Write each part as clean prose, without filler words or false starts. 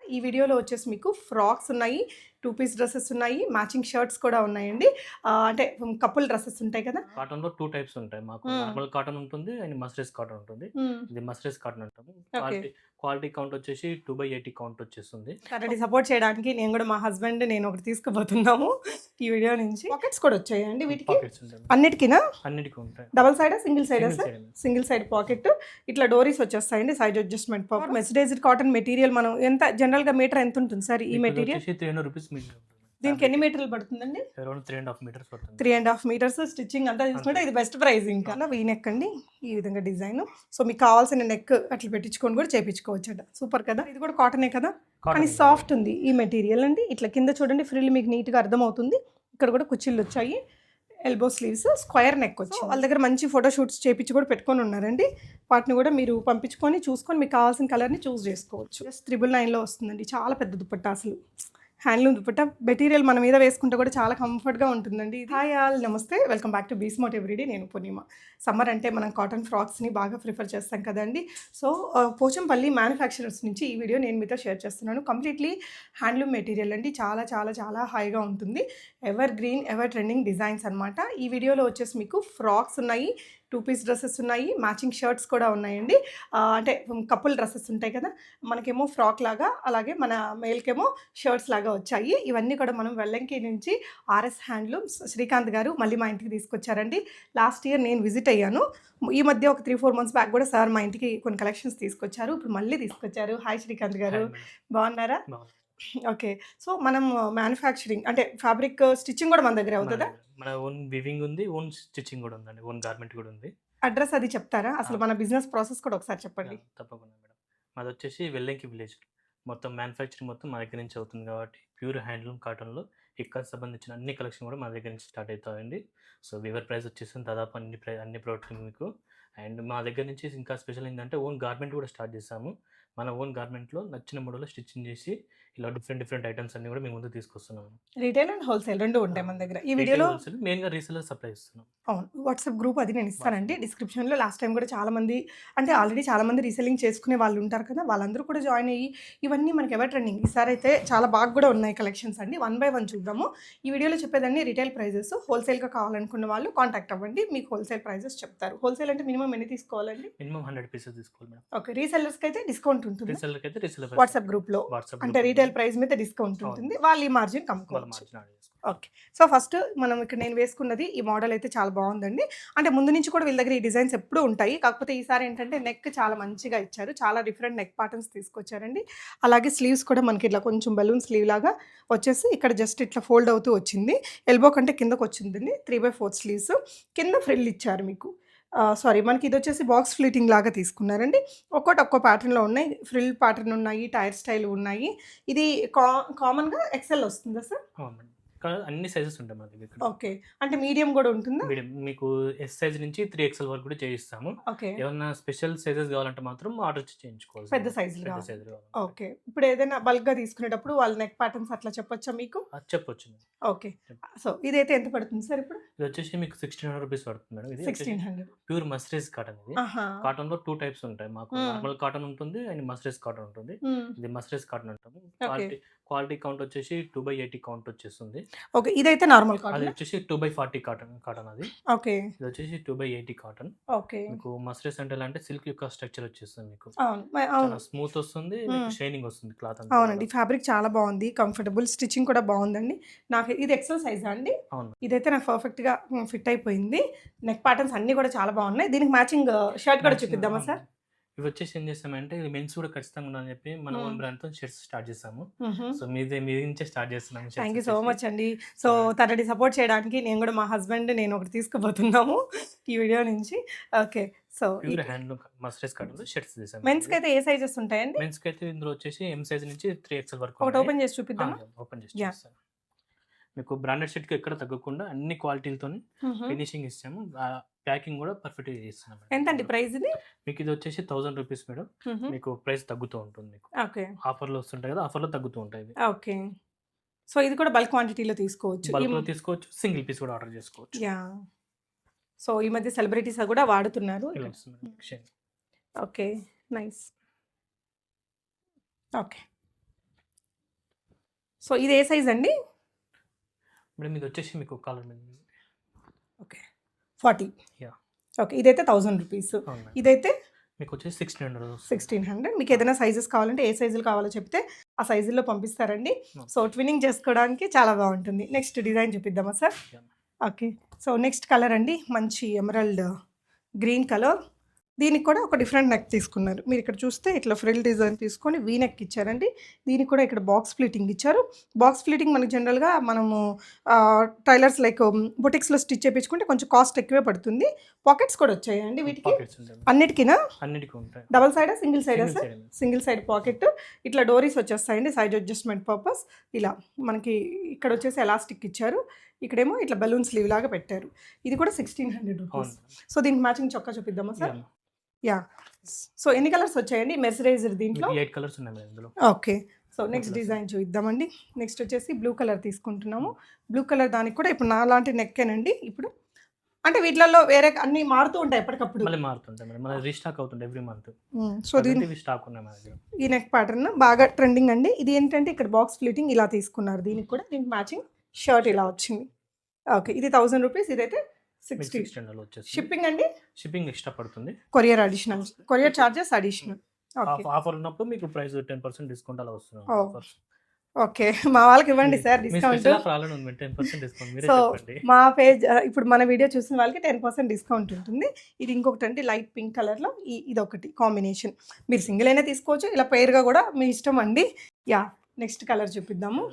ఈ వీడియోలో వచ్చేసి మీకు ఫ్రాక్స్ ఉన్నాయి, 2 పీస్ డ్రెసెస్ ఉన్నాయి, మ్యాచింగ్ షర్ట్స్ కూడా ఉన్నాయండి. అంటే కపుల్ డ్రెసెస్ ఉంటాయి కదా! కాటన్‌లో 2 టైప్స్ ఉంటాయి మాకు. హ్మ్. నార్మల్ కాటన్ ఉంటుంది అండ్ మస్లిన్ కాటన్ ఉంటుంది. హ్మ్. ఇది మస్లిన్ కాటన్ అంటాము. ఓకే. క్వాలిటీ కౌంట్ వచ్చేసి 2/80 కౌంట్ వచ్చేస్తుంది. తనని సపోర్ట్ చేయడానికి నేను కూడా మా హస్బెండ్ నేను ఒకటి తీసుకుపోతున్నాము ఈ వీడియో నుంచి. పాకెట్స్ కూడా వచ్చాయండి వీటికి? పాకెట్స్ ఉంటాయి. అన్నిటికినా? అన్నిటికి ఉంటాయి. డబుల్ సైడా? సింగిల్ సైడా single sir? Side. Single side pocket. ఇట్లా డోరీస్ వచ్చేస్తాయండి. Size adjustment power. Mercerized cotton material మనం ఎంత జనరల్‌గా మీటర్ ఎంత ఉంటుంది సార్ ఈ మీకు ఇది మెటీరియల్? వచ్చేసి 300 రూపీస్ మీటర్ ఉంటుంది. దీనికి ఎన్ని మీటర్లు పడుతుందండి? అరౌండ్ 3.5 మీటర్స్ పడుతుంది. 3.5 మీటర్స్ స్టిచ్చింగ్ అంతా తీసుకుంటే ఇది బెస్ట్ ప్రైస్ ఇంకా. వీ నెక్ అండి ఈ విధంగా డిజైన్. సో మీకు కావాల్సిన నెక్ అట్లా పెట్టించుకొని కూడా చేపించుకోవచ్చట. సూపర్ కదా! ఇది కూడా కాటనే కదా? కానీ కాటన్ సాఫ్ట్ ఉంది ఈ మెటీరియల్ అండి. ఇట్లా కింద చూడండి ఫ్రిల్ మీకు నీట్‌గా అర్థమవుతుంది. ఇక్కడ కూడా కుచ్చిళ్ళు వచ్చాయి. ఎల్బో స్లీవ్స్, స్క్వేర్ నెక్ వచ్చింది. వాళ్ళ దగ్గర మంచి ఫోటో షూట్స్ చేపించి కూడా పెట్టుకొని ఉన్నారండి. వాటిని కూడా మీరు పంపించుకొని చూసుకొని మీకు కావాల్సిన కలర్‌ని చూస్ చేసుకోవచ్చు. జస్ట్ 999లో వస్తుందండి. చాలా పెద్ద దుపట్టా అసలు. హ్యాండ్లూమ్ దుపట్టా మెటీరియల్ మన మీద వేసుకుంటే కూడా చాలా కంఫర్ట్గా ఉంటుందండి. హాయ్ ఆల్, నమస్తే, welcome back to be smart everyday. నేను పూర్ణిమ. సమ్మర్ అంటే మనం కాటన్ ఫ్రాక్స్ని బాగా ప్రిఫర్ చేస్తాం కదండి. సో పోచంపల్లి మ్యానుఫ్యాక్చరర్స్ నుంచి ఈ వీడియో నేను మీతో షేర్ చేస్తున్నాను. కంప్లీట్లీ హ్యాండ్లూమ్ మెటీరియల్ అండి. చాలా చాలా చాలా హైగా ఉంటుంది. Ever green, ever trending designs అనమాట. ఈ వీడియోలో వచ్చేసి మీకు ఫ్రాక్స్ ఉన్నాయి, 2 పీస్ డ్రెసెస్ ఉన్నాయి, మ్యాచింగ్ షర్ట్స్ కూడా ఉన్నాయండి. అంటే కపుల్ డ్రెసెస్ ఉంటాయి కదా, మనకేమో ఫ్రాక్ లాగా, అలాగే మన మేల్కేమో షర్ట్స్ లాగా వచ్చాయి. ఇవన్నీ కూడా మనం వెల్లంకి నుంచి ఆర్ఎస్ హ్యాండ్లూమ్స్ శ్రీకాంత్ గారు మళ్ళీ మా ఇంటికి తీసుకొచ్చారండి. లాస్ట్ ఇయర్ నేను విజిట్ అయ్యాను. ఈ మధ్య ఒక 3-4 మంత్స్ బ్యాక్ కూడా సార్ మా ఇంటికి కొన్ని కలెక్షన్స్ తీసుకొచ్చారు. ఇప్పుడు మళ్ళీ తీసుకొచ్చారు. హాయ్ శ్రీకాంత్ గారు, బాగున్నారా? ఓకే. సో మనం మ్యానుఫ్యాక్చరింగ్ అంటే ఫ్యాబ్రిక్ స్టిచ్చింగ్ కూడా మన దగ్గర అవుతుందా? మన ఓన్ వివింగ్ ఉంది, ఓన్ స్టిచ్చింగ్ కూడా ఉందండి, ఓన్ గార్మెంట్ కూడా ఉంది. అడ్రస్ అది చెప్తారా? అసలు మన బిజినెస్ ప్రాసెస్ కూడా ఒకసారి చెప్పండి. తప్పకుండా మేడం. మాది వచ్చేసి వెల్లంకి విలేజ్. మొత్తం మ్యానుఫ్యాక్చరింగ్ మొత్తం మా దగ్గర నుంచి అవుతుంది కాబట్టి ప్యూర్ హ్యాండ్లూమ్ కాటన్లో ఇక్కడ సంబంధించిన అన్ని కలెక్షన్ కూడా మా దగ్గర నుంచి స్టార్ట్ అవుతాయండి. సో వివర్ ప్రైస్ వచ్చేసి దాదాపు అన్ని ప్రోడక్ట్లు మీకు. అండ్ మా దగ్గర నుంచి ఇంకా స్పెషల్ ఏంటంటే ఓన్ గార్మెంట్ కూడా స్టార్ట్ చేసాము. మన ఓన్ గార్మెంట్లో నచ్చిన మోడల్లో స్టిచ్చింగ్ చేసి ఇలా డిఫరెంట్ ఐటమ్స్ అన్ని కూడా మేము ముందు తీసుకొస్తున్నాము. రీటైల్ అండ్ హోల్సేల్ 2 ఉంటాయి మన దగ్గర. ఈ వీడియోలో మెయిన్గా రీసెలర్ సప్లై ఇస్తున్నాం. అవును. వాట్సాప్ గ్రూప్ అది నేను ఇస్తానండి డిస్క్రిప్షన్‌లో. లాస్ట్ టైం కూడా చాలామంది అంటే ఆల్రెడీ చాలామంది రీసెల్లింగ్ చేసుకునే వాళ్ళు ఉంటారు కదా, వాళ్ళందరూ కూడా జాయిన్ అయ్యి ఇవన్నీ మనకి ఎవర్ ట్రెండింగ్. ఈసారి అయితే చాలా బాగా కూడా ఉన్నాయి కలెక్షన్స్ అండి. 1 బై 1 చూద్దాము. ఈ వీడియోలో చెప్పేదాన్ని రీటైల్ ప్రైజెస్. హోల్సేల్‌గా కావాలనుకున్న వాళ్ళు కాంటాక్ట్ అవ్వండి. మీకు హోల్సేల్ ప్రైజెస్ చెప్తారు. హోల్సేల్ అంటే మినిమమ్ ఎన్ని తీసుకోవాలండి? మినిమం 100 పీసెస్ తీసుకోవాలి మేడం. ఓకే. రీసెల్లర్స్‌కి అయితే డిస్కౌంట్ ఉంటుంది. రీసెల్లర్‌కి అయితే రీసెల్లర్ వాట్సాప్ గ్రూప్‌లో అంటే రీటైల్ ప్రైస్ మీద డిస్కౌంట్ ఉంటుంది. వాళ్ళు ఈ మార్జిన్ కమ్ముకోవచ్చు. ఓకే. సో ఫస్ట్ మనం ఇక్కడ నేను వేసుకున్నది ఈ మోడల్ అయితే చాలా బాగుందండి. అంటే ముందు నుంచి కూడా వీళ్ళ దగ్గర ఈ డిజైన్స్ ఎప్పుడూ ఉంటాయి. కాకపోతే ఈసారి ఏంటంటే నెక్ చాలా మంచిగా ఇచ్చారు. చాలా డిఫరెంట్ నెక్ ప్యాటర్న్స్ తీసుకొచ్చారండి. అలాగే స్లీవ్స్ కూడా మనకి ఇట్లా కొంచెం బెలూన్ స్లీవ్ లాగా వచ్చేసి ఇక్కడ జస్ట్ ఇట్లా ఫోల్డ్ అవుతూ వచ్చింది. ఎల్బో కంటే కిందకు వచ్చిందండి. 3/4 స్లీవ్స్. కింద ఫ్రిల్ ఇచ్చారు మీకు. సారీ, మనకి ఇది వచ్చేసి బాక్స్ ఫ్లీటింగ్ లాగా తీసుకున్నారండి. ఒక్కో ప్యాటర్న్‌లో ఉన్నాయి. ఫ్రిల్ ప్యాటర్న్ ఉన్నాయి, టైర్ స్టైల్ ఉన్నాయి. ఇది కామన్‌గా ఎక్సెల్ వస్తుందా సార్? అవునండి. అన్ని సైజెస్ ఉంటాయి మా దగ్గర ఇక్కడ. ఓకే. అంటే మీడియం కూడా ఉంటుందా? మీడియం మీకు ఎస్ సైజ్ నుంచి 3XL వరకు కూడా చేయిస్తాము. ఓకే. ఏమన్నా స్పెషల్ సైజెస్ కావాలంటే మాత్రం ఆర్డర్ చేయించుకోవాలి. పెద్ద సైజులు పెద్ద కావాలి. సైజులు కావాలి. ఓకే. ఇప్పుడు ఏదైనా బల్క్‌గా తీసుకునేటప్పుడు వాళ్ళ నెక్ ప్యాటర్న్స్ అట్లా చెప్పొచ్చా మీకు? చెప్పొచ్చు. ఓకే. సో ఇదైతే ఎంత పడుతుంది సార్ ఇప్పుడు? ఇది వచ్చేసి మీకు 1600 రూపీస్ పడుతుంది మేడం. ఇది 1600. ప్యూర్ మస్లిన్ కాటన్ ఇది. ఆహా! కాటన్‌లో 2 టైప్స్ ఉంటాయి మాకు. నార్మల్ కాటన్ ఉంటుంది అండ్ మస్లిన్ కాటన్ ఉంటుంది. ఇది మస్లిన్ కాటన్ అంటాము. క్వాలిటీ కౌంట్ వచ్చేసి 2/80 కౌంట్ వచ్చేస్తుంది. ఓకే. ఇదైతే నార్మల్ కాటన్. అది వచ్చేసి 2/40 కాటన్ అది. ఓకే. ఇది వచ్చేసి 2/80 కాటన్. ఓకే. మీకు మస్లిన్ అంటే ఎలా అంటే సిల్క్ యొక్క స్ట్రక్చర్ వచ్చేస్తుంది మీకు. అవును. చాలా స్మూత్ వస్తుంది, మీకు షైనింగ్ వస్తుంది క్లాత్ అంతా. అవునండి. ఫ్యాబ్రిక్ చాలా బాగుంది. కంఫర్టబుల్, స్టిచ్చింగ్ కూడా బాగుందండి. నాకు ఇది ఎక్సెల్ సైజా అండి? అవును. ఇదైతే నాకు పర్ఫెక్ట్‌గా ఫిట్ అయిపోయింది. నెక్ ప్యాటర్న్స్ అన్నీ కూడా చాలా బాగున్నాయి. దీనికి మ్యాచింగ్ షర్ట్ కూడా చూపిద్దామా సార్? ఇవి వచ్చేసి ఏం చేస్తామంటే ఇది మెన్స్ కూడా ఖచ్చితంగా ఉండాలని చెప్పి మన ఓన్ బ్రాండ్‌తో షర్ట్స్ స్టార్ట్ చేసాము. సో మీ నుంచే స్టార్ట్ చేస్తున్నాము. థ్యాంక్ యూ సో మచ్ అండి. సో తనని సపోర్ట్ చేయడానికి నేను కూడా మా హస్బెండ్ నేను ఒకటి తీసుకుపోతున్నాము ఈ వీడియో నుంచి. Okay. So pure handloom muslin కాటన్‌లో షర్ట్స్ చేసాము. మెన్స్‌కి అయితే ఏ సైజెస్ ఉంటాయండి? మెన్స్‌కి అయితే ఇందులో వచ్చేసి ఎం సైజ్ నుంచి 3XL వరకు ఒకటి ఓపెన్ చేసి చూపిద్దామా? ఓపెన్ చేసి చూపిస్తాను. మీకు బ్రాండెడ్ షర్ట్‌కి ఎక్కడ తగ్గకుండా అన్ని క్వాలిటీలతోని ఫినిషింగ్ ఇస్తాము. ప్యాకింగ్ కూడా పర్ఫెక్ట్‌గా చేస్తున్నాం. ఎంతండి ప్రైస్ ఇది? మీకు ఇది వచ్చేసి 1000 రూపీస్ మేడం. మీకు ప్రైస్ తగ్గుతూ ఉంటుంది మీకు. ఓకే. ఆఫర్‌లో వస్తుంటాయి కదా, ఆఫర్‌లో తగ్గుతూ ఉంటాయి ఇవి. ఓకే. సో ఇది కూడా బల్క్ క్వాంటిటీలో తీసుకోవచ్చు. బల్క్‌లో తీసుకోవచ్చు, సింగిల్ పీస్ కూడా ఆర్డర్ చేసుకోవచ్చు. యాహ్! సో ఈ మధ్య సెలబ్రిటీస్ కూడా వాడుతున్నారు. ఓకే. నైస్. ఓకే. సో ఇది ఏ సైజ్ అండి? మేడం ఇది వచ్చేసి మీకు కాలర్ మీద ఓకే 40. యా ఓకే ఇదైతే 1000 రూపీస్. అవును మేడం. ఇదైతే మీకు వచ్చేసి 1600 1600. మీకు ఏదైనా సైజెస్ కావాలంటే ఏ సైజులు కావాలో చెప్తే ఆ సైజుల్లో పంపిస్తారండి. Hmm. సో ట్విన్నింగ్ చేసుకోవడానికి చాలా బాగుంటుంది. నెక్స్ట్ డిజైన్ చూపిద్దామా sir? Yeah. Okay so next colour అండి మంచి ఎమరల్డ్ గ్రీన్ కలర్. దీనికి కూడా ఒక డిఫరెంట్ నెక్ తీసుకున్నారు. మీరు ఇక్కడ చూస్తే ఇట్లా ఫ్రిల్ డిజైన్ తీసుకొని వీ నెక్ ఇచ్చారండి. దీనికి కూడా ఇక్కడ బాక్స్ ఫ్లిట్టింగ్ ఇచ్చారు. బాక్స్ ఫ్లిట్టింగ్ మనకి జనరల్గా మనము టైలర్స్ లైక్ బొటిక్స్లో స్టిచ్ చేయించుకుంటే కొంచెం కాస్ట్ ఎక్కువే పడుతుంది. పాకెట్స్ కూడా వచ్చాయండి వీటికి పాకెట్స్ ఉంటాయి అన్నిటికీనా? అన్నిటికీ ఉంటాయి. డబల్ సైడా సింగిల్ సైడా Single sir? side madam. Single side pocket. ఇట్లా డోరీస్ వచ్చేస్తాయండి సైజ్ అడ్జస్ట్మెంట్ పర్పస్. ఇలా మనకి ఇక్కడ వచ్చేసి ఎలాస్టిక్ ఇచ్చారు. ఇక్కడేమో ఇట్లా బలూన్ స్లీవ్ లాగా పెట్టారు. ఇది కూడా 1600 రూపీస్. అవును సో దీనికి మ్యాచింగ్ చొక్కా చూపిద్దామా సార్? Yeah. యా సో ఎన్ని కలర్స్ వచ్చాయండి మెర్సరైజర్ దీంట్లో? మీకు 8 కలర్స్ ఉన్నాయి మేడం ఇందులో. ఓకే సో నెక్స్ట్ డిజైన్ చూద్దామండి. నెక్స్ట్ వచ్చేసి బ్లూ కలర్ తీసుకుంటున్నాము. బ్లూ కలర్ దానికి కూడా ఇప్పుడు నా లాంటి నెక్కేనండి. ఇప్పుడు అంటే వీటిలలో వేరే అన్ని మారుతూ ఉంటాయి ఎప్పటికప్పుడు. మళ్ళీ మారుతుంటాయి మేడం. మళ్ళీ రీస్టాక్ అవుతుంది ఎవ్రీ మంత్. సో దీని ఇవి స్టాక్ ఉన్నాయి మన దగ్గర. ఈ నెక్ ప్యాటర్న్ బాగా ట్రెండింగ్ అండి. ఇది ఏంటంటే ఇక్కడ బాక్స్ ఫ్లిట్టింగ్ ఇలా తీసుకున్నారు. దీనికి కూడా దీనికి మ్యాచింగ్ షర్ట్ ఇలా వచ్చింది. ఓకే ఇది 1000 రూపీస్. ఇదైతే 60. 1600 వచ్చేసి షిప్పింగ్ అండి? షిప్పింగ్ ఎక్స్ట్రా పడుతుంది. Courier additional, courier charges additional. Okay offer ఉన్నప్పుడు మీకు ప్రైస్ 10% డిస్కౌంట్ అలా వస్తుంది. Oh. ఓకే మా వాళ్ళకి ఇవ్వండి సార్ మీ డిస్కౌంట్. స్పెషల్ ఆఫర్ ఆల్రెడీ ఉంది 10% డిస్కౌంట్ మీరే సో చెప్పండి. మా పేజ్ ఇప్పుడు మన వీడియో చూసిన వాళ్ళకి 10% డిస్కౌంట్ ఉంటుంది. ఇది ఇంకొకటి అండి లైట్ పింక్ కలర్లో ఇది ఒకటి కాంబినేషన్. మీరు సింగిల్ అయినా తీసుకోవచ్చు, ఇలా పేరుగా కూడా మీ ఇష్టం అండి. యా నెక్స్ట్ కలర్ చూపిద్దాము.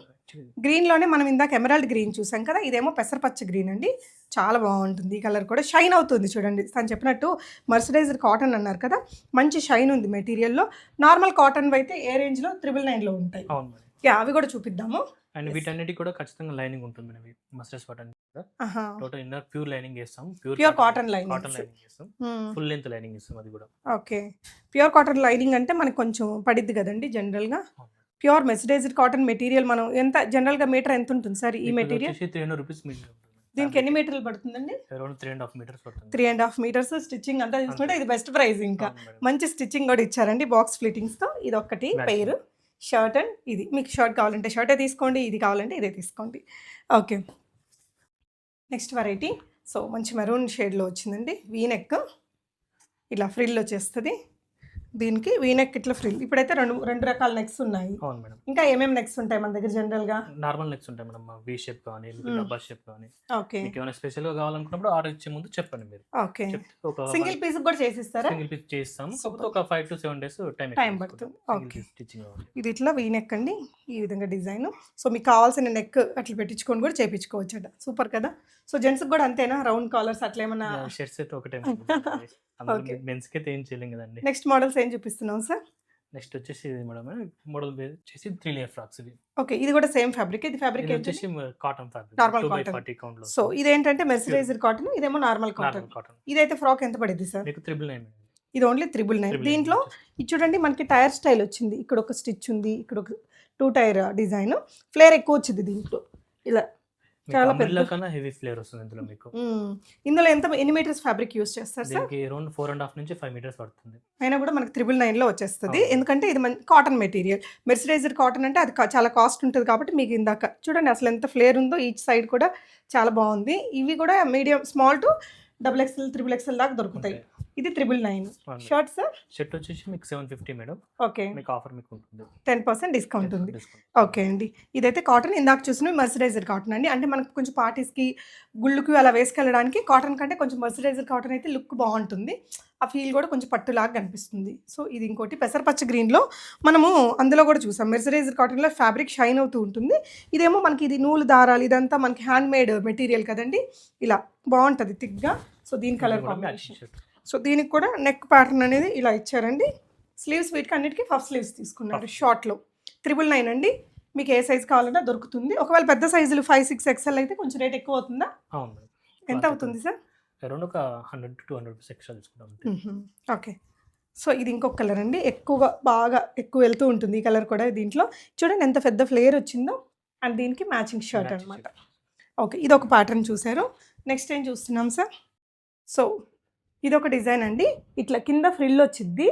గ్రీన్లోనే మనం ఇందాక ఎమరాల్డ్ గ్రీన్ చూసాం కదా, ఇదేమో పెసరపచ్చ గ్రీన్ అండి. చాలా బాగుంటుంది ఈ కలర్ కూడా. షైన్ అవుతుంది చూడండి. తను చెప్పినట్టు మర్సరైజ్డ్ కాటన్ అన్నారు కదా, మంచి షైన్ ఉంది మెటీరియల్లో. నార్మల్ కాటన్ అయితే ఏ రేంజ్లో 999లో ఉంటాయి. అవును మేడం. యా అవి కూడా చూపిద్దాము. అండ్ వీటన్నిటికి కూడా ఖచ్చితంగా లైనింగ్ ఉంటుంది మేడం. మస్టర్స్ cotton total inner pure lining చేస్తాం. Pure cotton lining. Cotton lining చేస్తాం. ఫుల్ లెంత్ లైనింగ్ ఇస్తాం అది కూడా. ఓకే ప్యూర్ కాటన్ లైనింగ్ అంటే మనకి కొంచెం పడిద్ది కదండి జనరల్గా. ప్యూర్ మెర్సరైజ్డ్ కాటన్ మెటీరియల్ మనం ఎంత జనరల్గా మీటర్ ఎంత ఉంటుంది సార్ ఈ మెటీరియల్? 300 రూపీస్ మీటర్ ఉంటుంది. దీనికి ఎన్ని మీటర్లు పడుతుందండి? అరౌండ్ 3.5 మీటర్స్ పడుతుంది. 3.5 మీటర్స్ స్టిచ్చింగ్ అంతా తీసుకుంటే ఇది బెస్ట్ ప్రైస్. ఇంకా మంచి స్టిచ్చింగ్ కూడా ఇచ్చారండి బాక్స్ ఫిట్టింగ్స్తో. ఇది ఒకటి పెయిర్ షర్ట్ అండ్ ఇది మీకు షర్ట్ కావాలంటే షర్టే తీసుకోండి, ఇది కావాలంటే ఇదే తీసుకోండి. Okay next variety. సో మంచి మెరూన్ షేడ్లో వచ్చిందండి. వీనెక్ ఇలా ఫ్రిల్ వచ్చేస్తుంది. దీనికి వీనెక్ ఇట్లా ఫ్రిల్. ఇప్పుడైతే రెండు రకాల నెక్స్ ఉన్నాయి. అవును మేడం. ఇంకా ఏమేమి నెక్స్ ఉంటాయి మన దగ్గర జనరల్గా? నార్మల్ నెక్స్ ఉంటాయి మేడం. వి షేప్ కానీ డబ్బా షేప్ కానీ. ఓకే మీకు ఏమైనా స్పెషల్గా కావాలనుకున్నప్పుడు ఆర్డర్ ఇచ్చే ముందు చెప్పండి మీరు. ఓకే చెప్తే ఒక సింగిల్ పీస్ కూడా చేసిస్తారా? సింగిల్ పీస్ చేస్తాం. కాకపోతే ఒక 5 to 7 days టైం పడుతుంది. Okay stitching. ఇది ఇట్లా వీనెక్ అండి, ఈ విధంగా డిజైన్. సో మీకు కావాల్సిన నెక్ అట్లా పెట్టించుకొని కూడా చేయించుకోవచ్చు అట. సూపర్ కదా. సో జెంట్స్కి కూడా అంతేనా? రౌండ్ కాలర్స్ అట్లా ఏమన్నా? షర్ట్స్ అయితే ఒకటే మెన్స్ కి అయితే ఏం చేయలేం కదండి. నెక్స్ట్ మోడల్స్ ఏం చూపిస్తున్నాం సార్? నెక్స్ట్ వచ్చేసి ఇది మేడం మోడల్ వచ్చేసి 3 లేయర్ ఫ్రాక్స్. ఇది ఓకే ఇది కూడా సేమ్ ఫ్యాబ్రిక్. ఇది ఫ్యాబ్రిక్ వచ్చేసి cotton fabric, normal 2x40 count లో. సో ఇదేంటంటే మెర్సరైజ్డ్ కాటన్, ఇదేమో నార్మల్ కాటన్. ఇదైతే ఫ్రాక్ ఎంత పడింది సార్? మీకు 999. ఇది ఓన్లీ 999. దీంట్లో ఇది చూడండి మనకి టైర్ స్టైల్ వచ్చింది. ఇక్కడ ఒక స్టిచ్ ఉంది, ఇక్కడ ఒక 2 టైర్ డిజైన్. ఫ్లేర్ ఎక్కువ వచ్చింది దీంట్లో. ఇలా చాలా పెద్ద కన్నా హెవీ ఫ్లేర్ వస్తుంది ఇందులో మీకు. ఇందులో ఎన్ని మీటర్స్ ఫ్యాబ్రిక్ యూస్ చేస్తారు సార్? దీనికి అరౌండ్ 4.5 నుంచి 5 మీటర్స్ పడుతుంది. అయినా కూడా మనకి 999లో వచ్చేస్తుంది. ఎందుకంటే ఇది కాటన్ మెటీరియల్. మెర్సరైజ్డ్ కాటన్ అంటే అది చాలా కాస్ట్ ఉంటుంది కాబట్టి మీకు ఇందాక చూడండి అసలు ఎంత ఫ్లేర్ ఉందో. ఈచ్ సైడ్ కూడా చాలా బాగుంది. ఇవి కూడా medium small to XXL, XXL దాకా దొరుకుతాయి. ఇది 999. Shirt sir? షర్ట్ వచ్చేసి మీకు 750 మేడం. ఓకే మీకు ఆఫర్ మీకు ఉంటుంది 10% డిస్కౌంట్ ఉంది. ఓకే అండి ఇదైతే కాటన్. ఇందాక చూసిన మర్సరైజ్డ్ కాటన్ అండి. అంటే మనకు కొంచెం పార్టీస్కి గుళ్ళుకి అలా వేసుకెళ్ళడానికి కాటన్ కంటే కొంచెం మర్సరైజ్డ్ కాటన్ అయితే లుక్ బాగుంటుంది. ఆ ఫీల్ కూడా కొంచెం పట్టులాగా కనిపిస్తుంది. సో ఇది ఇంకోటి పెసరపచ్చ గ్రీన్లో మనము అందులో కూడా చూసాం. మెర్సరైజ్డ్ కాటన్లో ఫ్యాబ్రిక్ షైన్ అవుతూ ఉంటుంది. ఇదేమో మనకి ఇది నూలు దారాలు ఇదంతా మనకి హ్యాండ్ మేడ్ మెటీరియల్ కదండి. ఇలా బాగుంటుంది థిక్గా. సో దీని కలర్ కాంబినేషన్. సో దీనికి కూడా నెక్ ప్యాటర్న్ అనేది ఇలా ఇచ్చారండి. స్లీవ్స్ వీటికి అన్నిటికీ పఫ్ స్లీవ్స్ తీసుకున్నారు షార్ట్లో. 999 అండి. మీకు ఏ సైజ్ కావాలంటే దొరుకుతుంది. ఒకవేళ పెద్ద సైజులు 5, 6 XL అయితే కొంచెం రేట్ ఎక్కువ అవుతుందా? అవును. ఎంత అవుతుంది సార్? అరౌండ్ ఒక 100 to 200 రూపీస్ ఎక్స్ట్రా తీసుకుంటాం. ఓకే సో ఇది ఇంకొక కలర్ అండి. ఎక్కువగా బాగా ఎక్కువ వెళ్తూ ఉంటుంది ఈ కలర్ కూడా. దీంట్లో చూడండి ఎంత పెద్ద ఫ్లేర్ వచ్చిందో. అండ్ దీనికి మ్యాచింగ్ షర్ట్ అనమాట. ఓకే ఇది ఒక ప్యాటర్న్ చూసారు. నెక్స్ట్ ఏం చూస్తున్నాం సార్? సో ఇది ఒక డిజైన్ అండి. ఇట్లా కింద ఫ్రిల్ వచ్చింది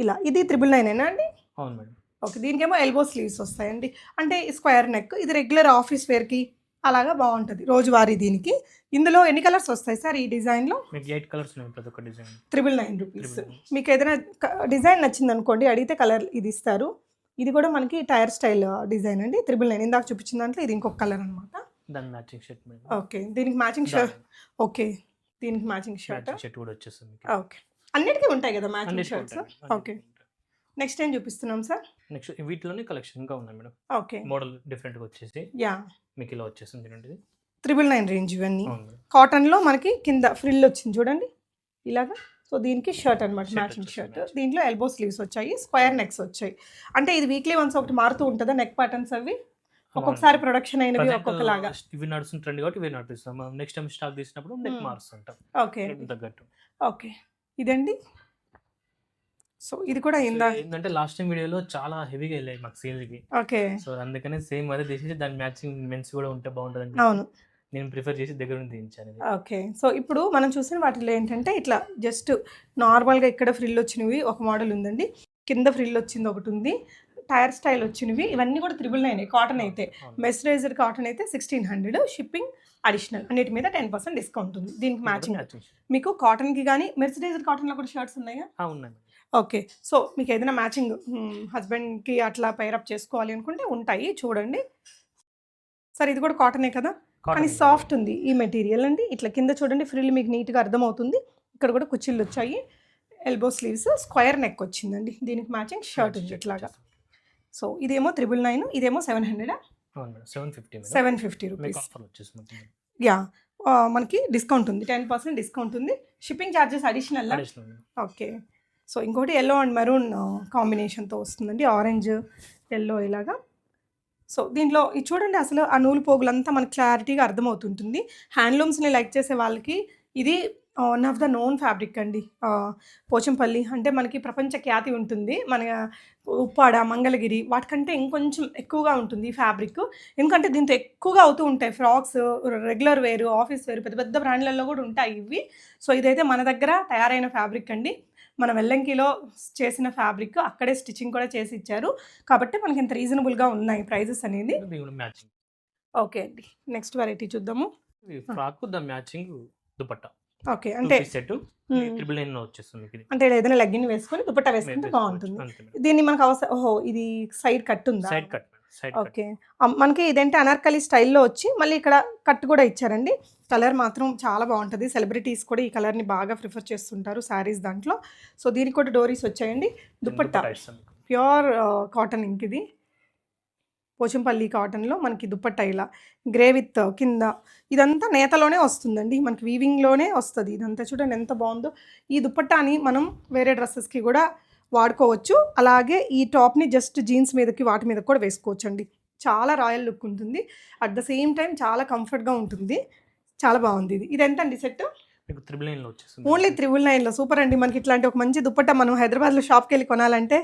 ఇలా. ఇది 999 అండి. అవును మేడం. ఓకే. దీనికేమో ఎల్బో స్లీవ్స్ వస్తాయండి. అంటే స్క్వేర్ నెక్. ఇది రెగ్యులర్ ఆఫీస్ వేర్‌కి అలాగా బావుంటది. రోజువారీ దీనికి. ఇందులో ఎన్ని కలర్స్ వస్తాయి సార్ ఈ డిజైన్‌లో? మీకు 8 కలర్స్ ఉన్నాయి ప్రతి ఒక్క డిజైన్. 999 రూపీస్. 999. మీకేదైనా డిజైన్ నచ్చిందనుకోండి అడిగితే కలర్ ఇది ఇస్తారు. ఇది కూడా మనకి టైర్ స్టైల్ డిజైన్ అండి. 999 ఇందాక చూపించిన దాంట్లో ఇది ఇంకొక కలర్ అనమాట. దాని మ్యాచింగ్ షర్ట్ మీద. ఓకే. దీనికి మ్యాచింగ్ షర్ట్. ఓకే. దీనికి మ్యాచింగ్ షర్ట్. మ్యాచింగ్ షర్ట్ కూడా వచ్చేస్తుంది మీకు. ఓకే. అన్నిటికీ ఉంటాయి కదా మ్యాచింగ్ అన్నిటికీ షర్ట్స్. ఉంటాయి. ఓకే. నెక్స్ట్ ఏం చూపిస్తున్నాం సార్? నెక్స్ట్ వీటిలోనే కలెక్షన్ ఇంకా ఉన్నాయి మేడం. ఓకే. మోడల్ డిఫరెంట్‌గా వచ్చేసి యాహ్! మీకు ఇలా వచ్చేస్తుంది చూడండి ఇది. 999 రేంజ్ ఇవన్నీ. అవును మేడం. కాటన్‌లో మనకి కింద ఫ్రిల్ వచ్చింది చూడండి. ఇలాగా. సో దీనికి షర్ట్ అనమాట షర్ట్ మ్యాచింగ్ వచ్చేసి షర్ట్. మ్యాచింగ్. దీంట్లో ఎల్బో స్లీవ్స్ వచ్చాయి. స్క్వేర్ నెక్స్ వచ్చాయి. అంటే ఇది వీక్లీ వన్స్ ఒకటి మారుతూ ఉంటదా నెక్ ప్యాటర్న్స్ అవి? ఒక్కొక్కసారి ప్రొడక్షన్ అయినవి ప్రజెంట్ ఒక్కొక్కలాగా. ఇవి నడుస్తున్న ట్రెండ్ కాబట్టి ఇవి నడిపిస్తాం. మనం నెక్స్ట్ టైం స్టాక్ తీసినప్పుడు నెక్ Hmm. మారుస్తుంటాం. ఓకే. ట్రెండ్ తగ్గట్టు. ఓకే. ఇదండి. సో ఇది కూడా సో అయిందా? ఏంటంటే లాస్ట్ టైం వీడియోలో చాలా హెవీగా వెళ్ళాయి మాకు సేల్‌కి. ఓకే. సో అందుకనే సేమ్ అదే తీసేసి దాని మ్యాచింగ్ మెన్స్ కూడా ఉంటే బాగుంటుందని అవును. నేను ప్రిఫర్ చేసి దగ్గర నుండి తీయించాను ఇది. ఓకే. సో ఇప్పుడు మనం చూసిన వాటిలో ఏంటంటే ఇట్లా జస్ట్ నార్మల్‌గా ఇక్కడ ఫ్రిల్ వచ్చినవి ఒక మోడల్ ఉందండి. కింద ఫ్రిల్ వచ్చింది ఒకటి ఉంది. టైర్ స్టైల్ వచ్చినవి ఇవన్నీ కూడా 999 కాటన్ అయితే. అవును. మెస్రైజ్డ్ కాటన్ అయితే 1600 షిప్పింగ్ అడిషనల్ అన్నిటి మీద 10% డిస్కౌంట్ ఉంది. దీనికి ఇది కూడా మ్యాచింగ్ మ్యాచింగ్ షర్ట్. మీకు కాటన్‌కి గానీ మెర్సిడైజ్డ్ కాటన్‌లో కూడా షర్ట్స్ ఉన్నాయా? ఉన్నాయి మేడం. ఓకే. సో మీకు ఏదైనా మ్యాచింగ్ హస్బెండ్‌కి అట్లా పెయిర్ అప్ చేసుకోవాలి అనుకుంటే ఉంటాయి చూడండి. సార్ ఇది కూడా కాటనే కదా? కానీ కాటన్ సాఫ్ట్ ఉంది ఈ మెటీరియల్ అండి. ఇట్లా కింద చూడండి ఫ్రిల్ మీకు నీట్‌గా అర్థమవుతుంది. ఇక్కడ కూడా కుచ్చిళ్ళు వచ్చాయి. ఎల్బో స్లీవ్స్ స్క్వేర్ నెక్ వచ్చిందండి. దీనికి మ్యాచింగ్ షర్ట్ ఉంది ఇట్లాగా. సో ఇదేమో 999 ఇదేమో 700 అవును మేడం. 750 మేడం. 750 మీకు రూపీస్. ఆఫర్ వచ్చేసి మొత్తం యాహ్! మనకి డిస్కౌంట్ ఉంది. 10% డిస్కౌంట్ ఉంది. Shipping charges additional. Additional madam. Okay. So ఇంకోటి యెల్లో అండ్ మెరూన్ కాంబినేషన్‌తో వస్తుందండి. ఆరెంజ్, యెల్లో ఇలాగా. సో దీంట్లో ఇది చూడండి అసలు ఆ నూలు పోగులంతా మనకు క్లారిటీగా అర్థమవుతుంటుంది. హ్యాండ్లూమ్స్‌ని లైక్ చేసే వాళ్ళకి ఇది one of the known fabric అండి. పోచంపల్లి అంటే మనకి ప్రపంచ ఖ్యాతి ఉంటుంది. మన ఉప్పాడ, మంగళగిరి వాటికంటే ఇంకొంచెం ఎక్కువగా ఉంటుంది ఈ ఫ్యాబ్రిక్. ఎందుకంటే దీంతో ఎక్కువగా అవుతూ ఉంటాయి frocks, regular wear, office wear పెద్ద పెద్ద బ్రాండ్‌లలో కూడా ఉంటాయి ఇవి. సో ఇదైతే మన దగ్గర తయారైన ఫ్యాబ్రిక్ అండి. మన వెల్లంకిలో చేసిన ఫ్యాబ్రిక్ అక్కడే స్టిచ్చింగ్ కూడా చేసి ఇచ్చారు. కాబట్టి మనకి ఇంత రీజనబుల్‌గా ఉన్నాయి ప్రైజెస్ అనేది. దీని కూడా మ్యాచింగ్. ఓకే అండి. నెక్స్ట్ వెరైటీ చూద్దాము. ఈ frock the matching dupatta. Okay. 2 అంటే పీస్ సెట్. హ్మ్. 999 వచ్చేస్తుంది మీకు ఇది. అంటే ఏదైనా లెగ్గిన్ వేసుకొని దుపట్టా వేసుకుంటే వేసుకోవచ్చు. బాగుంటుంది. అంతే మేడం. దీన్ని మనకు ఓహో! ఇది సైడ్ కట్ ఉందా? Side cut madam. Side cut. Okay. మనకి ఇదేంటి అనార్కలి స్టైల్‌లో వచ్చి మళ్ళీ ఇక్కడ కట్ కూడా ఇచ్చారండి. కలర్ మాత్రం చాలా బాగుంటది. సెలబ్రిటీస్ కూడా ఈ కలర్‌ని బాగా ప్రిఫర్ చేస్తుంటారు శారీస్ దాంట్లో. సో దీనికి కూడా డోరీస్ వచ్చాయండి. దుపట్టా ఇస్తాం మీకు. ప్యూర్ కాటన్ ఇంక్ ఇది. పోచంపల్లి కాటన్‌లో మనకి దుపట్టా ఇలా గ్రే విత్ కింద ఇదంతా నేతలోనే వస్తుందండి. మనకి వీవింగ్‌లోనే వస్తది. ఇదంతా చూడండి ఎంత బాగుందో. ఈ దుపట్టాని మనం వేరే డ్రెస్సెస్‌కి కూడా వాడుకోవచ్చు. అలాగే ఈ టాప్‌ని జస్ట్ జీన్స్ మీదకి వాటి మీదకి కూడా వేసుకోవచ్చండి. చాలా రాయల్ లుక్ ఉంటుంది. అట్ ద సేమ్ టైమ్ చాలా కంఫర్ట్‌గా ఉంటుంది. చాలా బాగుంది ఇది. ఇదెంతండి సెట్? మీకు 999 వచ్చేస్తుంది. ఓన్లీ 999లో సూపర్ అండి. మనకి ఇట్లాంటి ఒక మంచి దుపట్టా మనం హైదరాబాద్‌లో షాప్‌కెళ్ళి కొనాలంటే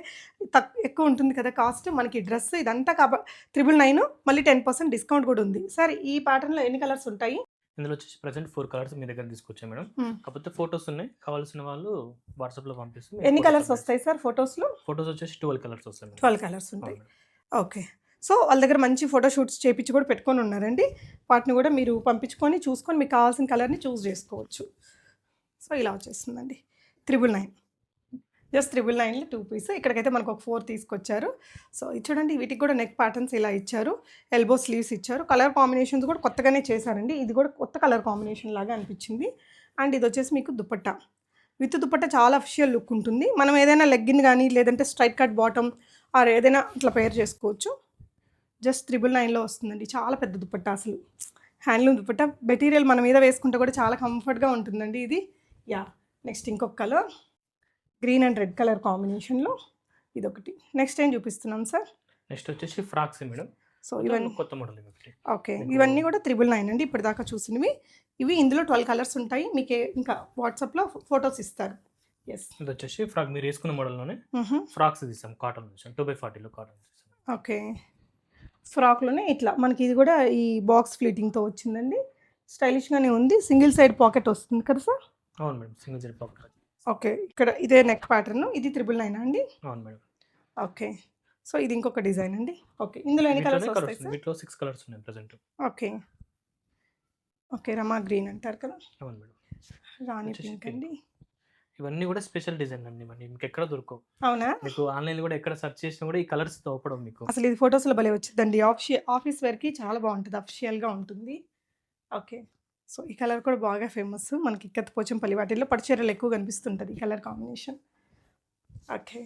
ఎక్కువ ఉంటుంది కదా కాస్ట్. మనకి డ్రెస్ ఇదంతా 999 మళ్ళీ 10% డిస్కౌంట్ కూడా ఉంది. సార్ ఈ ప్యాటర్న్‌లో ఎన్ని కలర్స్ ఉంటాయి? ఇందులో వచ్చేసి ప్రెజెంట్ 4 కలర్స్ మీ దగ్గర తీసుకొచ్చాం మేడం. కాకపోతే ఫోటోస్ ఉన్నాయి. కావాల్సిన వాళ్ళు వాట్సాప్‌లో పంపిస్తే ఎన్ని కలర్స్ వస్తాయి సార్ ఫోటోస్‌లో? ఫోటోస్ వచ్చేసి 12 కలర్స్ వస్తాయి మేడం. 12 కలర్స్ ఉంటాయి. అవును మేడం. ఓకే. సో వాళ్ళ దగ్గర మంచి ఫోటో షూట్స్ చేపించి కూడా పెట్టుకొని ఉన్నారండి. వాటిని కూడా మీరు పంపించుకొని చూసుకొని మీకు కావాల్సిన కలర్‌ని చూస్ చేసుకోవచ్చు. సో ఇలా వచ్చేస్తుందండి. 999 జస్ట్ 999లో 2 పీస్. ఇక్కడికైతే మనకు ఒక 4 తీసుకొచ్చారు. సో ఇది చూడండి వీటికి కూడా నెక్ ప్యాటర్న్స్ ఇలా ఇచ్చారు. ఎల్బో స్లీవ్స్ ఇచ్చారు. కలర్ కాంబినేషన్స్ కూడా కొత్తగానే చేశారండి. ఇది కూడా కొత్త కలర్ కాంబినేషన్ లాగా అనిపించింది. అండ్ ఇది వచ్చేసి మీకు దుపట్టా. విత్ దుపట్టా చాలా అఫిషియల్ లుక్ ఉంటుంది. మనం ఏదైనా లెగ్గిన్ కానీ లేదంటే స్ట్రైట్ కట్ బాటమ్ ఆర్ ఏదైనా ఇట్లా పేర్ చేసుకోవచ్చు. జస్ట్ 999లో వస్తుందండి. చాలా పెద్ద దుపట్టా అసలు. హ్యాండ్లూమ్ దుపట్టా. మెటీరియల్ మన మీద వేసుకుంటే కూడా చాలా కంఫర్ట్‌గా ఉంటుందండి ఇది. యాహ్! నెక్స్ట్ ఇంకొక colour green and red colour కాంబినేషన్‌లో ఇదొకటి. నెక్స్ట్ ఏం చూపిస్తున్నాం సార్? నెక్స్ట్ వచ్చేసి ఫ్రాక్స్ మేడం. సో ఇవన్నీ కొత్త మోడల్ ఇవి. ఓకే. ఇవన్నీ కూడా 999 అండి ఇప్పటిదాకా చూసినవి. ఇవి ఇందులో 12 కలర్స్ ఉంటాయి. మీకు ఇంకా వాట్సాప్‌లో ఫోటోస్ ఇస్తారు. యెస్. ఇది వచ్చేసి ఫ్రాక్ మీరు వేసుకున్న మోడల్లోనే హుహు. ఫ్రాక్స్ తీసాం. కాటన్ తీసాం. 2/40లో కాటన్ తీసాం. ఓకే. ఫ్రాక్‌లోనే ఇట్లా మనకి ఇది కూడా ఈ బాక్స్ ఫ్లీటింగ్‌తో వచ్చిందండి. స్టైలిష్‌గానే ఉంది. సింగిల్ సైడ్ పాకెట్ వస్తుంది కదా సార్? అవును madam. Single side pocket. Okay. ఇక్కడ ఇదే నెక్ ప్యాటర్న్. ఇది 999 అండి? అవును మేడం. ఓకే. సో ఇది ఇంకొక డిజైన్ అండి. ఓకే. ఇందులో ఎన్ని కలర్స్ వీటిలోనే వస్తాయి కలర్స్ సార్? వీటిలో 6 కలర్స్ ఉన్నాయి ప్రెజెంట్. ఓకే. ఓకే. రమా గ్రీన్ అంటారు కదా! అవును మేడం. రాణి వచ్చేసి పింక్ పింక్. అండి. ఇవన్నీ కూడా స్పెషల్ డిజైన్లు అండి మరి మీకు ఎక్కడ దొరకవు. అవునా? మీకు ఆన్‌లైన్‌లో కూడా ఎక్కడ సెర్చ్ చేసినా కూడా ఈ కలర్స్ దొరకడం మీకు. అసలు ఇది ఫోటోస్‌లో భలే వచ్చిద్దండి. ఆఫీస్ వేర్‌కి చాలా బావుంటది. అఫిషియల్‌గా ఉంటుంది. ఓకే. సో ఈ కలర్ కూడా బాగా ఫేమస్. మనకి ఇక్కత్ పోచంపల్లి వాటిల్లో పట్టు చీరలు ఎక్కువ కనిపిస్తుంటది ఈ colour combination. Okay.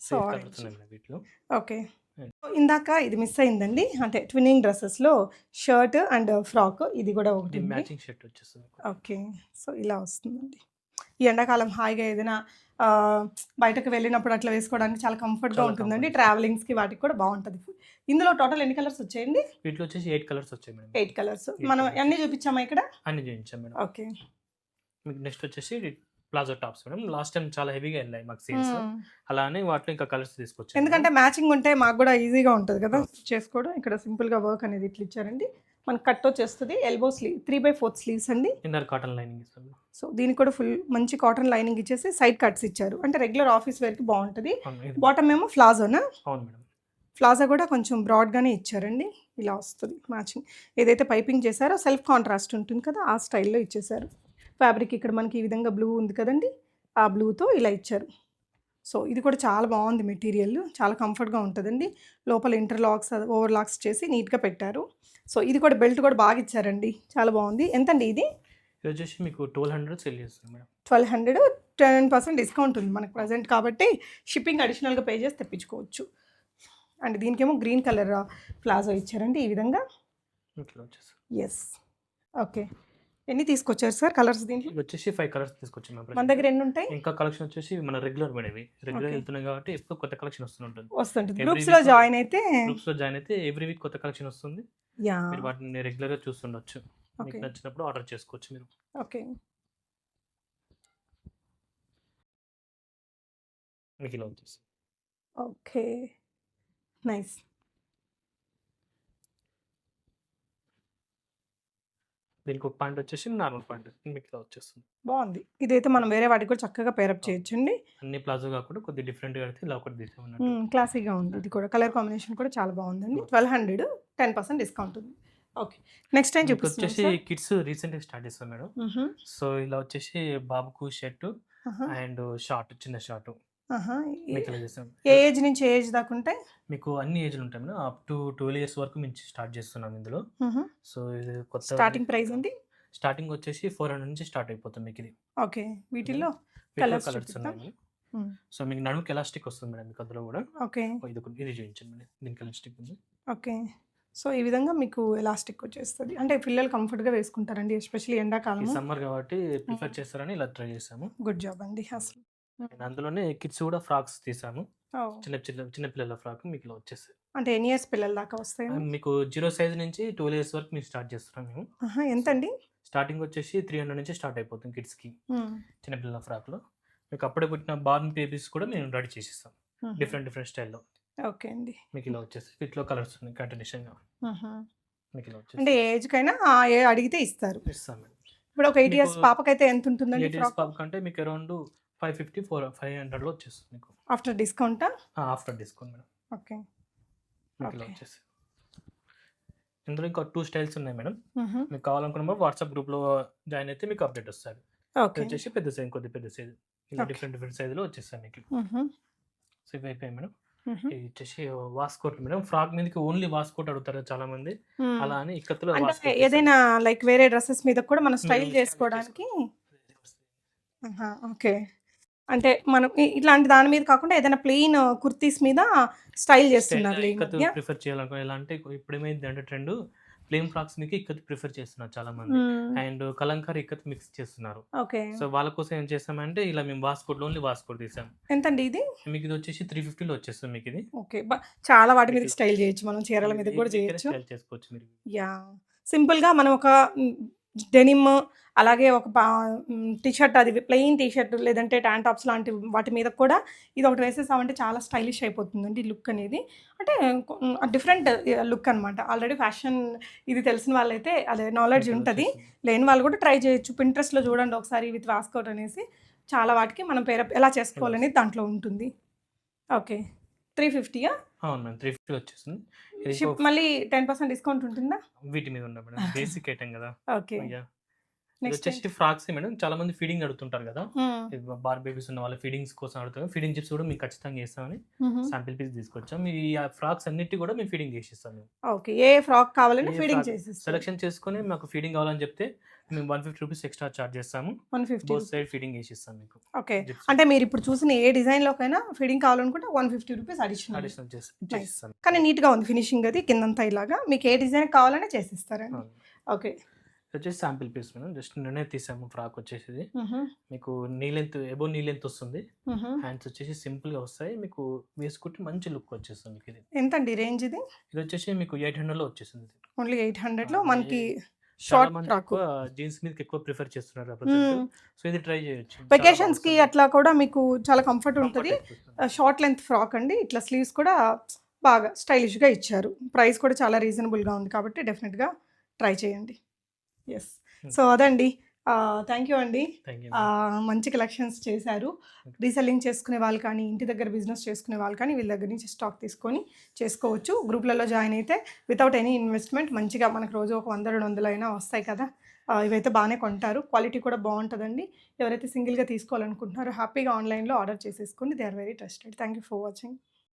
So 8 colours orange. ఉన్నాయి మేడం వీటిలో. ఓకే. అండ్ ఇందాక ఇది మిస్ అయిందండి. అంటే ట్విన్నింగ్ డ్రెసెస్‌లో షర్ట్ అండ్ ఫ్రాక్ ఇది కూడా ఇది ఒకటుంది. మ్యాచింగ్ షర్ట్ వచ్చేస్తుంది మీకు. ఓకే. సో ఇలా వస్తుందండి. ఈ ఎండాకాలం హాయిగా ఏదైనా బయటకు వెళ్ళినప్పుడు అట్లా వేసుకోవడానికి చాలా కంఫర్ట్‌గా చాలా ఉంటుందండి. కంఫర్ట్. ట్రావెలింగ్స్‌కి వాటికి కూడా బావుంటది. ఇందులో టోటల్ ఎన్ని కలర్స్ వచ్చాయండి? వీటిలో వచ్చేసి 8 కలర్స్ వచ్చాయి మేడం. 8 కలర్స్. 8 మనం కలర్స్. అన్నీ చూపించామా ఇక్కడ? అన్ని చేయించాం మేడం. ఓకే. మీకు నెక్స్ట్ వచ్చేసి palazzo tops madam. Last time చాలా హెవీగా వెళ్ళాయి మాకు సేల్స్. హ్మ్. అలా అని వాటిలో ఇంకా కలర్స్ తీసుకొచ్చాను ఎందుకంటే మేడం. మ్యాచింగ్ ఉంటే మాకు కూడా ఈజీగా ఉంటది కదా! అవును. చేసుకోవడం. ఇక్కడ సింపుల్‌గా వర్క్ అనేది ఇట్లా ఇచ్చారండి. మనకి కట్ వచ్చేస్తది. ఎల్బో స్లీవ్ 3/4 స్లీవ్స్ అండి. ఇన్నర్ కాటన్ లైనింగ్ ఇస్తాం మేడం. సో దీనికి కూడా ఫుల్ మంచి కాటన్ లైనింగ్ ఇచ్చేసి సైడ్ కట్స్ ఇచ్చారు. అంటే రెగ్యులర్ ఆఫీస్ వేర్‌కి బావుంటది. అవును. ఇది బాటమ్ ఏమో ప్లాజోనా? అవును మేడం. ప్లాజా కూడా కొంచెం బ్రాడ్‌గానే ఇచ్చారండి. ఇలా వస్తది మ్యాచింగ్. ఏదైతే పైపింగ్ చేశారో సెల్ఫ్ కాంట్రాస్ట్ ఉంటుంది కదా! ఆ స్టైల్‌లో ఇచ్చేశారు. ఫ్యాబ్రిక్ ఇక్కడ మనకి ఈ విధంగా బ్లూ ఉంది కదండీ! ఆ బ్లూతో ఇలా ఇచ్చారు. సో ఇది కూడా చాలా బావుంది మెటీరియల్. చాలా కంఫర్ట్‌గా ఉంటదండి. లోపల ఇంటర్లాక్స్, ఓవర్లాక్స్ చేసి నీట్‌గా పెట్టారు. సో ఇది కూడా బెల్ట్ కూడా బాగా ఇచ్చారండి. చాలా బావుంది. ఎంతండి ఇది? ఇది వచ్చేసి మీకు 1200 సేల్ చేస్తాం మేడం. 1200 10% డిస్కౌంట్ ఉంది మనకు ప్రెజెంట్ కాబట్టి షిప్పింగ్ అడిషనల్‌గా పే చేసి తెప్పించుకోవచ్చు. అండ్ దీనికేమో గ్రీన్ కలర్ ప్లాజో ఇచ్చారండి ఈ విధంగా. ఇట్లా వచ్చేసి యెస్. ఓకే. ఎన్ని తీసుకొచ్చారు సార్ కలర్స్ దీంట్లో? ఇవి వచ్చేసి 5 కలర్స్ తీసుకొచ్చాం మేడం మన ప్రెజెంట్. దగ్గర ఎన్ని ఉంటాయి? ఇంకా కలెక్షన్ వచ్చేసి మన రెగ్యులర్ మేడం ఇవి. Regular okay. వెళ్తున్నాయి కాబట్టి ఎప్పుడు కొత్త కలెక్షన్ వస్తూనే ఉంటుంది. వస్తుంటది. ఎవ్రీ గ్రూప్స్‌లో వీక్ జాయిన్ అయితే గ్రూప్స్‌లో జాయిన్ అయితే ఎవ్రీ వీక్ కొత్త కలెక్షన్ వస్తుంది. మీరు యాహ్! వాటిని రెగ్యులర్‌గా చూస్తుండొచ్చు. మీకు ఓకే. నచ్చినప్పుడు ఆర్డర్ చేసుకోవచ్చు మీరు. ఓకే. మీకు ఇలా వచ్చేసి ఓకే. నైస్. దీనికి ఒక పాయింట్ వచ్చేసి నార్మల్ పాయింట్ మీకు ఇలా వచ్చేస్తుంది. బావుంది. ఇదైతే మనం వేరే వాటికి కూడా చక్కగా పేరప్ అవును. చేయొచ్చండి. అన్ని ప్లాజో కాకుండా కొద్దిగా డిఫరెంట్‌గా కడితే ఇలా ఒకటి తీసామన్నట్టు. క్లాసీగా ఉంది. ఇది కూడా కలర్ కాంబినేషన్ కూడా చాలా బావుందండి. 1200 10% డిస్కౌంట్ ఉంది. ఓకే. నెక్స్ట్ టైం మీకు చూపిస్తున్నాం వచ్చేసి సార్. కిడ్స్ రీసెంట్‌గా స్టార్ట్ చేసాం మేడం. హుహు. సో ఇలా వచ్చేసి బాబుకు షర్టు ఆహా! అండ్ షార్ట్ చిన్న షార్ట్ ఆహా! మీకు ఇలా చేసాం. ఏ ఏజ్ నుంచి ఏ ఏజ్ దాకా ఉంటాయి? మీకు అన్ని ఏజ్‌లు ఉంటాయి మేడం. అప్ టు 12 ఇయర్స్ వరకు నుంచి స్టార్ట్ చేస్తున్నాం ఇందులో. హుహు. సో ఇది కొత్త స్టార్టింగ్ ప్రైస్ అండి? స్టార్టింగ్ వచ్చేసి 400 నుంచి స్టార్ట్ అయిపోతుంది మీకు ఇది. ఓకే. వీటిల్లో వీటిలో కలర్స్ కలర్స్ చూపిద్దాం. ఉన్నాయి. హ్మ్. సో మీకు నడుముకి ఎలాస్టిక్ వస్తుంది మేడం మీకు అందులో కూడా. ఓకే. ఇది చూపించండి మేడం. దీనికి ఎలాస్టిక్ ఉంది. ఓకే. సో ఈ విధంగా మీకు ఎలాస్టిక్ వచ్చేస్తది. అంటే పిల్లలు కంఫర్ట్‌గా వేసుకుంటారండి. ఎస్పెషల్లీ ఈ ఎండాకాలము. సమ్మర్ కాబట్టి ప్రిఫర్ చేస్తారని ఇలా ట్రై చేసాము. గుడ్ జాబ్ అండి అసలు. అండ్ అందులోనే కిడ్స్ కూడా ఫ్రాక్స్ తీసాము. ఓహ్! చిన్న పిల్లల ఫ్రాక్ మీకు ఇలా వచ్చేస్తాయి. అంటే ఎన్ని ఇయర్స్ పిల్లల దాకా వస్తాయండి? మీకు 0 సైజ్ నుంచి 12 ఇయర్స్ వరకు మేము స్టార్ట్ చేస్తున్నాం మేము. ఆహా! ఎంతండి? స్టార్టింగ్ వచ్చేసి 300 నుంచి స్టార్ట్ అయిపోతుంది కిడ్స్‌కి. హ్మ్. చిన్న పిల్లల ఫ్రాక్‌లో. మీకు అప్పుడే పుట్టిన బార్న్ బేబీస్ కూడా మేము రెడీ చేసిస్తాం. హుహు. డిఫరెంట్ స్టైల్‌లో. ఓకే అండి. మీకు ఇలా వచ్చేసి వీటిలో కలర్స్ ఉన్నాయి కంటిన్యూషన్‌గా. హుహు. మీకు ఇలా అంటే వచ్చేసి ఏ ఏజ్‌కైనా అడిగితే ఇస్తారు. ఇస్తాం మేడం. ఇప్పుడు ఒక 8 ఇయర్స్ మీకు పాపకైతే ఎంత ఉంటుందండి 8 ఇయర్స్ ఫ్రాక్? పాప కంటే మీకు అరౌండ్ 550 500లో వచ్చేస్తుంది మీకు. ఆఫ్టర్ డిస్కౌంటా? After discount madam. ఓకే. మీకు ఇలా ఓకే. వచ్చేసి ఇందులో ఇంకా 2 స్టైల్స్ ఉన్నాయి మేడం. హుహు. మీకు కావాలనుకున్నప్పుడు వాట్సాప్ గ్రూప్‌లో జాయిన్ అయితే మీకు అప్డేట్ వస్తది. ఇది ఓకే. వచ్చేసి పెద్ద సైజ్ కొద్దిగా పెద్ద సైజ్. ఇలా ఓకే. డిఫరెంట్ సైజ్‌లో వచ్చేస్తాయి మీకు. హుహు. సో ఇవి అయిపోయాయి మేడం. హుహు. ఇది వచ్చేసి వాస్కోట్ మేడం. ఫ్రాక్ మీదకి ఓన్లీ వాస్కోట్ అడుగుతారు చాలా మంది. హ్మ్. అలా అని ఇక్కత్తులో అంటే వాస్కోట్ చేసాం. ఏదైనా లైక్ వేరే డ్రెసెస్ మీద కూడా మనం మీరు స్టైల్ స్టైల్ చేసుకోవడానికి చేసుకోవచ్చు. ఆహా! ఓకే. అంటే మనం ఇట్లాంటి దాని మీద కాకుండా ఏదైనా ప్లెయిన్ కుర్తీస్ మీద స్టైల్ స్టైల్‌గా చేస్తున్నారులే ఈ ఇక్కత్ మధ్య. ప్రిఫర్ చేయాలనుకో ఎలా అంటే ఇప్పుడేమైందంటే ట్రెండ్ ప్లెయిన్ ఫ్రాక్స్ మీదకి ఇక్కత్ ప్రిఫర్ చేస్తున్నారు చాలా మంది. హ్మ్. అండ్ కలంకారీ ఇక్కత్ మిక్స్ చేస్తున్నారు. ఓకే. సో వాళ్ళ కోసం ఏం చేసామంటే ఇలా మేము వాస్కోట్‌లో ఓన్లీ వాస్కోట్ తీసాం. ఎంతండి ఇది? మీకు ఇది వచ్చేసి 350లో వచ్చేస్తుంది మీకు ఇది. ఓకే. చాలా వాటి మీకు మీదకి స్టైల్ చేయొచ్చు. మనం చీరల మీరు మీదకి కూడా మీకైనా చేయొచ్చు. స్టైల్ చేసుకోవచ్చు మీరు. యాహ్! సింపుల్‌గా మనం ఒక డెనిమ్ అలాగే ఒక టీ షర్ట్ అది ప్లెయిన్ టీ షర్ట్ లేదంటే ట్యాన్ టాప్స్ లాంటి వాటి మీద కూడా ఇది ఒకటి వేసేసామంటే చాలా స్టైలిష్ అయిపోతుందండి లుక్ అనేది. అంటే డిఫరెంట్ లుక్ అనమాట. ఆల్రెడీ ఫ్యాషన్ ఇది తెలిసిన వాళ్ళైతే అదే నాలెడ్జ్ మీకు ఇలా ఉంటది. వచ్చేస్తుంది. లేని వాళ్ళు కూడా ట్రై చేయొచ్చు. పింట్రెస్ట్‌లో చూడండి ఒకసారి విత్ వాస్కోట్ అనేసి చాలా వాటికి మనం ఎలా ఇలా చేసుకోవాలనేది వస్తుంది. దాంట్లో ఉంటుంది. ఓకే. 350 అవును మేడం 350 వచ్చేసింది. ఇది షిప్ మళ్ళీ 10% డిస్కౌంట్ ఉంటుందా? వీటి మీద ఉన్నాయి మేడం. బేసిక్ ఐటెం కదా. ఓకే. యాహ్! ఇది నెక్స్ట్ వచ్చేసి ఫ్రాక్సే మేడం. చాలా మంది ఫీడింగ్ అడుగుతుంటారు కదా. హ్మ్. బార్ బేబీస్ ఉన్న వాళ్ళు ఫీడింగ్స్ కోసం అడుగుతారు. ఫీడింగ్ చిప్స్ కూడా మీకు ఖచ్చితంగా ఇస్తామని శాంపిల్ పీస్ తీసుకొచ్చాం. ఈ ఫ్రాక్స్ అన్నిటి కూడా మేము ఫీడింగ్ చేసిస్తాం మేము. ఓకే. ఏ ఫ్రాక్ కావాలన్నా ఏ ఫీడింగ్ ఫ్రాక్ చేసిస్తారు. సెలెక్షన్ చేసుకొని మాకు ఫీడింగ్ కావాలని చెప్తే మేము 150 రూపీస్ ఎక్స్ట్రా చార్జ్ చేస్తాము. 150 బోత్ సైడ్ ఫీడింగ్ చేసిస్తాం మీకు. ఓకే. జిప్స్ అంటే మీరు ఇప్పుడు చూసిన ఏ డిజైన్‌లోకైనా ఫీడింగ్ కావాలనుకుంటే 150 రూపీస్ అడిషనల్. Additional nice. చేసిస్తాం. కానీ నీట్‌గా ఉంది ఫినిషింగ్ అది కిందంతా ఇలాగా. మీకు ఏ డిజైన్ కావాలన్నా చేసిస్తారండి. అవును. ఓకే. ఇది వచ్చేసి శాంపిల్ పీస్ మేడం. జస్ట్ నిన్నే తీసాము ఫ్రాక్ వచ్చేసి. హుహు. మీకు knee length above knee length వస్తుంది. హుహు. హ్యాండ్స్ వచ్చేసి సింపుల్‌గా వస్తాయి. మీకు వేసుకుంటే మంచి లుక్ వచ్చేస్తుంది మీకు ఇది. ఎంతండి రేంజ్ ఇది? ఇది వచ్చేసి మీకు 800లో వచ్చేసింది. ఓన్లీ 800లో ఆ! మనకి చాలా షార్ట్ మంది ఫ్రాకు. ఎక్కువ జీన్స్ మీదకి ఎక్కువ ప్రిఫర్ చేస్తున్నారు ఆ ప్రెజెంట్. హ్మ్. సో ఇది ట్రై చేయొచ్చు. చాలా వెకేషన్స్‌కి బాగుంటుంది. అట్లా కూడా మీకు చాలా కంఫర్ట్ ఉంటది. కంఫర్ట్ ఎక్కువ. షార్ట్ లెంత్ ఫ్రాక్ అండి. ఇట్లా స్లీవ్స్ కూడా బాగా స్టైలిష్‌గా ఇచ్చారు. ప్రైస్ కూడా చాలా రీజనబుల్‌గా ఉంది కాబట్టి డెఫినిట్‌గా ట్రై చేయండి. యెస్. సో అదండి. థ్యాంక్ యూ అండి. Thank you. మంచి కలెక్షన్స్ చేశారు. రీసెల్లింగ్ చేసుకునే వాళ్ళు కానీ, ఇంటి దగ్గర బిజినెస్ చేసుకునే వాళ్ళు కానీ వీళ్ళ దగ్గర నుంచి స్టాక్ తీసుకొని చేసుకోవచ్చు. గ్రూప్‌లలో జాయిన్ అయితే వితౌట్ ఎనీ ఇన్వెస్ట్‌మెంట్ మంచిగా మనకు రోజు ఒక 100, 200 అయినా వస్తాయి కదా. ఇవైతే బాగానే కొంటారు. క్వాలిటీ కూడా బాగుంటుందండి. ఎవరైతే సింగిల్‌గా తీసుకోవాలనుకుంటున్నారో హ్యాపీగా ఆన్‌లైన్‌లో ఆర్డర్ చేసేసుకోండి. They are very trusted. Thank you for watching.